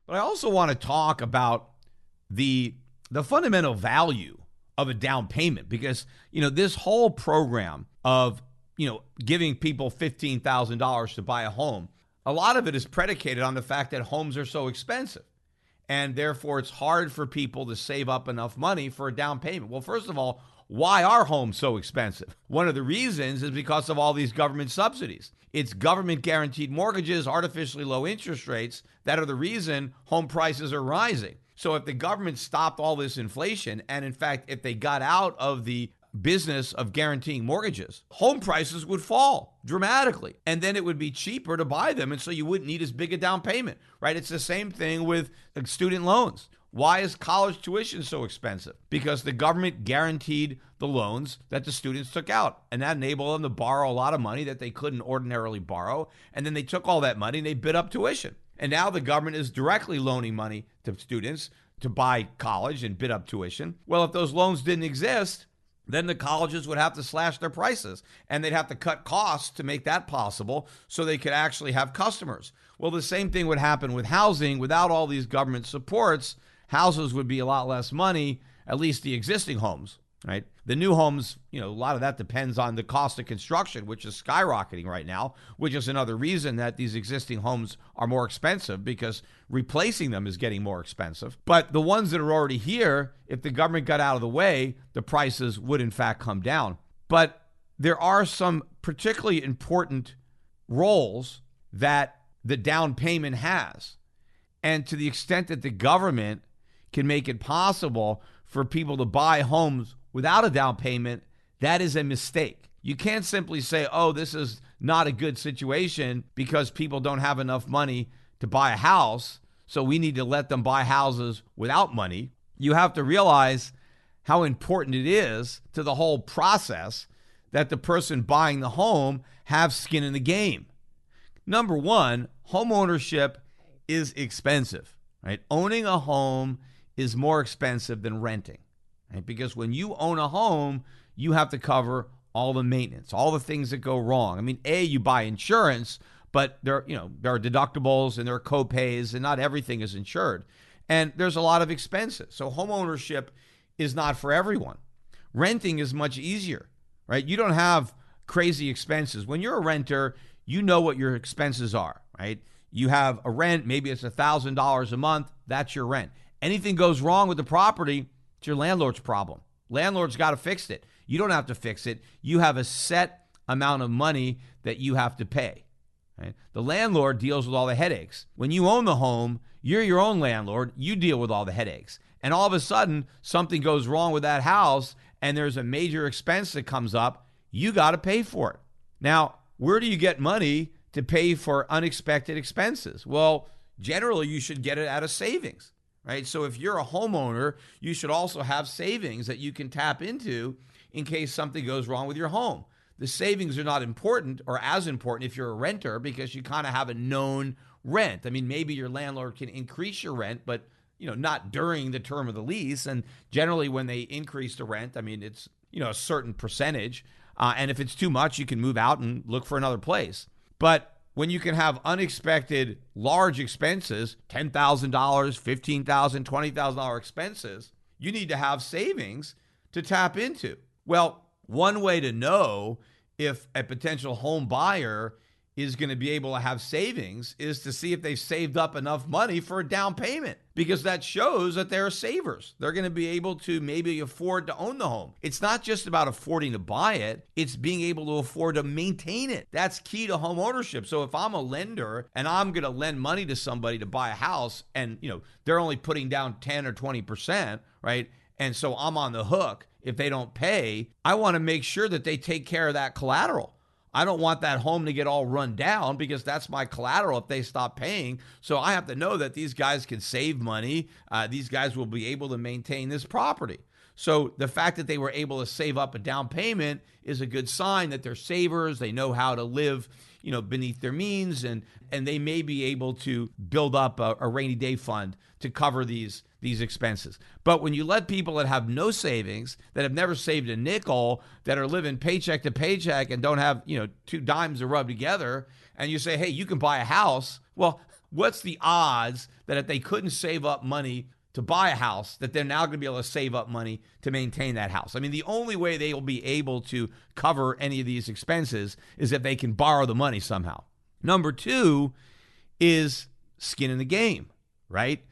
But I also want to talk about the fundamental value of a down payment, because, this whole program of, giving people $15,000 to buy a home, a lot of it is predicated on the fact that homes are so expensive. And therefore, it's hard for people to save up enough money for a down payment. Well, first of all, why are homes so expensive? One of the reasons is because of all these government subsidies. It's government guaranteed mortgages, artificially low interest rates that are the reason home prices are rising. So if the government stopped all this inflation, and in fact, if they got out of the business of guaranteeing mortgages, home prices would fall dramatically, and then it would be cheaper to buy them, and so you wouldn't need as big a down payment, right? It's the same thing with student loans. Why is college tuition so expensive? Because the government guaranteed the loans that the students took out, and that enabled them to borrow a lot of money that they couldn't ordinarily borrow, and then they took all that money and they bid up tuition. And now the government is directly loaning money to students to buy college and bid up tuition. Well, if those loans didn't exist, then the colleges would have to slash their prices, and they'd have to cut costs to make that possible so they could actually have customers. Well, the same thing would happen with housing. Without all these government supports, houses would be a lot less money, at least the existing homes, right? The new homes, a lot of that depends on the cost of construction, which is skyrocketing right now, which is another reason that these existing homes are more expensive, because replacing them is getting more expensive. But the ones that are already here, if the government got out of the way, the prices would in fact come down. But there are some particularly important roles that the down payment has. And to the extent that the government can make it possible for people to buy homes without a down payment, that is a mistake. You can't simply say, oh, this is not a good situation because people don't have enough money to buy a house, so we need to let them buy houses without money. You have to realize how important it is to the whole process that the person buying the home have skin in the game. Number one, home ownership is expensive, right? Owning a home is more expensive than renting. Right? Because when you own a home, you have to cover all the maintenance, all the things that go wrong. I mean, you buy insurance, but there are deductibles and there are co-pays, and not everything is insured. And there's a lot of expenses. So home ownership is not for everyone. Renting is much easier, right? You don't have crazy expenses. When you're a renter, you know what your expenses are, right? You have a rent, maybe it's $1,000 a month. That's your rent. Anything goes wrong with the property, it's your landlord's problem. Landlord's got to fix it. You don't have to fix it. You have a set amount of money that you have to pay. Right? The landlord deals with all the headaches. When you own the home, you're your own landlord. You deal with all the headaches. And all of a sudden, something goes wrong with that house and there's a major expense that comes up. You got to pay for it. Now, where do you get money to pay for unexpected expenses? Well, generally, you should get it out of savings. Right? So if you're a homeowner, you should also have savings that you can tap into in case something goes wrong with your home. The savings are not important or as important if you're a renter, because you kind of have a known rent. I mean, maybe your landlord can increase your rent, but not during the term of the lease. And generally when they increase the rent, I mean, it's a certain percentage. And if it's too much, you can move out and look for another place. But when you can have unexpected large expenses, $10,000, $15,000, $20,000 expenses, you need to have savings to tap into. Well, one way to know if a potential home buyer is going to be able to have savings is to see if they've saved up enough money for a down payment, because that shows that they're savers. They're going to be able to maybe afford to own the home. It's not just about affording to buy it. It's being able to afford to maintain it. That's key to home ownership. So if I'm a lender and I'm going to lend money to somebody to buy a house and, they're only putting down 10 or 20%, right? And so I'm on the hook if they don't pay. I want to make sure that they take care of that collateral. I don't want that home to get all run down, because that's my collateral if they stop paying. So I have to know that these guys can save money. These guys will be able to maintain this property. So the fact that they were able to save up a down payment is a good sign that they're savers. They know how to live, beneath their means, and they may be able to build up a rainy day fund to cover these expenses. But when you let people that have no savings, that have never saved a nickel, that are living paycheck to paycheck and don't have, two dimes to rub together, and you say, hey, you can buy a house. Well, what's the odds that if they couldn't save up money to buy a house, that they're now going to be able to save up money to maintain that house? I mean, the only way they will be able to cover any of these expenses is if they can borrow the money somehow. Number two is skin in the game, right?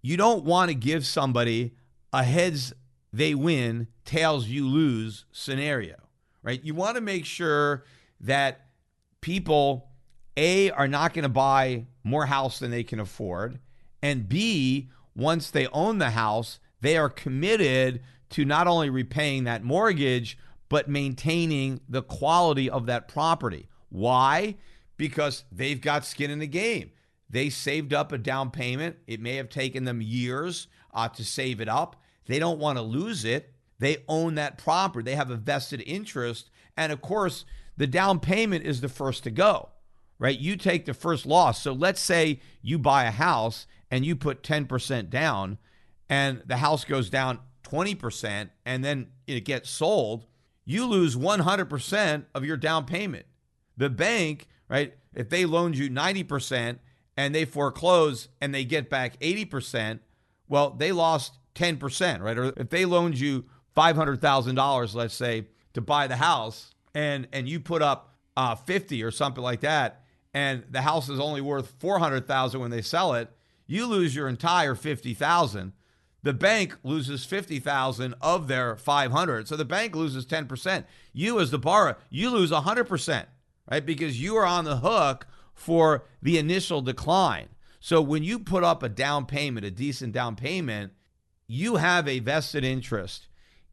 You don't want to give somebody a heads they win, tails you lose scenario, right? You want to make sure that people, A, are not going to buy more house than they can afford, and B, once they own the house, they are committed to not only repaying that mortgage, but maintaining the quality of that property. Why? Because they've got skin in the game. They saved up a down payment. It may have taken them years to save it up. They don't want to lose it. They own that property. They have a vested interest. And of course, the down payment is the first to go, right? You take the first loss. So let's say you buy a house and you put 10% down and the house goes down 20% and then it gets sold. You lose 100% of your down payment. The bank, right, if they loaned you 90% and they foreclose and they get back 80%, well, they lost 10%, right? Or if they loaned you $500,000, let's say, to buy the house, and you put up 50 or something like that, and the house is only worth $400,000 when they sell it, you lose your entire $50,000. The bank loses $50,000 of their $500,000, so the bank loses 10%. You, as the borrower, you lose 100%, right? Because you are on the hook for the initial decline. So when you put up a down payment, a decent down payment, you have a vested interest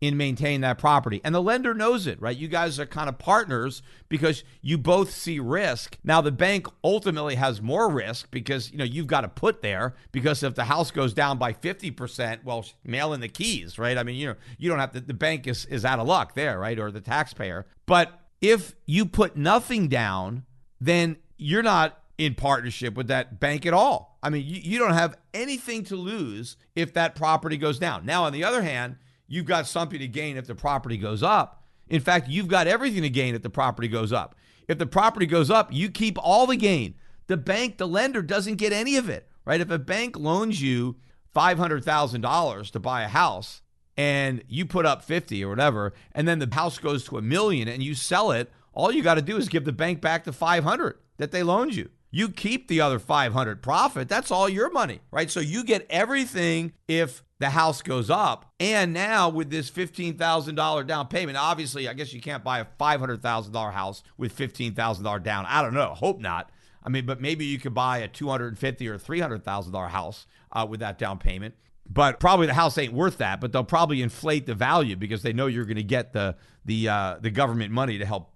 in maintaining that property. And the lender knows it, right? You guys are kind of partners because you both see risk. Now, the bank ultimately has more risk because, you've got to put there, because if the house goes down by 50%, well, mail in the keys, right? I mean, you don't have to, the bank is out of luck there, right? Or the taxpayer. But if you put nothing down, then you're not in partnership with that bank at all. I mean, you don't have anything to lose if that property goes down. Now, on the other hand, you've got something to gain if the property goes up. In fact, you've got everything to gain if the property goes up. If the property goes up, you keep all the gain. The bank, the lender, doesn't get any of it, right? If a bank loans you $500,000 to buy a house and you put up 50 or whatever, and then the house goes to $1 million and you sell it, all you got to do is give the bank back the 500 that they loaned you. You keep the other 500 profit. That's all your money, right? So you get everything if the house goes up. And now with this $15,000 down payment, obviously, I guess you can't buy a $500,000 house with $15,000 down. I don't know. Hope not. I mean, but maybe you could buy a $250,000 or $300,000 house with that down payment. But probably the house ain't worth that. But they'll probably inflate the value because they know you're going to get the government money to help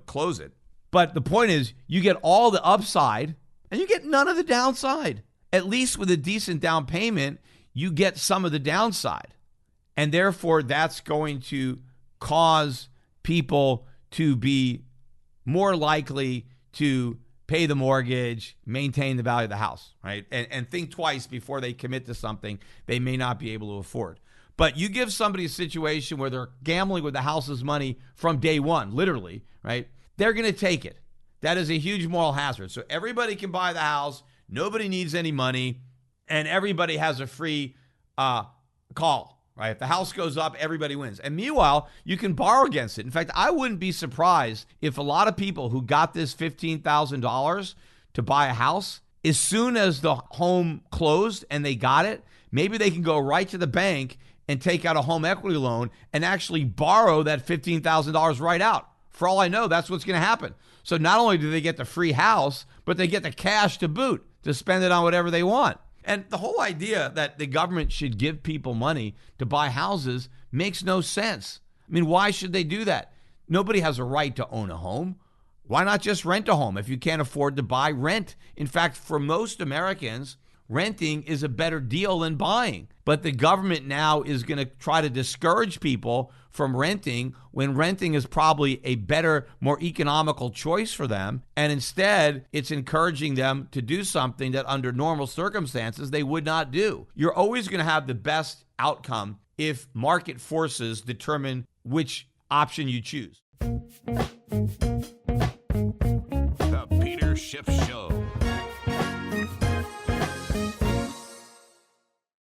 close it. But the point is, you get all the upside and you get none of the downside. At least with a decent down payment, you get some of the downside. And therefore, that's going to cause people to be more likely to pay the mortgage, maintain the value of the house, right? And think twice before they commit to something they may not be able to afford. But you give somebody a situation where they're gambling with the house's money from day one, literally, right? They're going to take it. That is a huge moral hazard. So everybody can buy the house. Nobody needs any money. And everybody has a free call, right? If the house goes up, everybody wins. And meanwhile, you can borrow against it. In fact, I wouldn't be surprised if a lot of people who got this $15,000 to buy a house, as soon as the home closed and they got it, maybe they can go right to the bank and take out a home equity loan and actually borrow that $15,000 right out. For all I know, that's what's going to happen. So not only do they get the free house, but they get the cash to boot to spend it on whatever they want. And the whole idea that the government should give people money to buy houses makes no sense. I mean, why should they do that? Nobody has a right to own a home. Why not just rent a home? If you can't afford to buy, rent. In fact, for most Americans, renting is a better deal than buying. But the government now is going to try to discourage people from renting when renting is probably a better, more economical choice for them. And instead, it's encouraging them to do something that under normal circumstances they would not do. You're always going to have the best outcome if market forces determine which option you choose.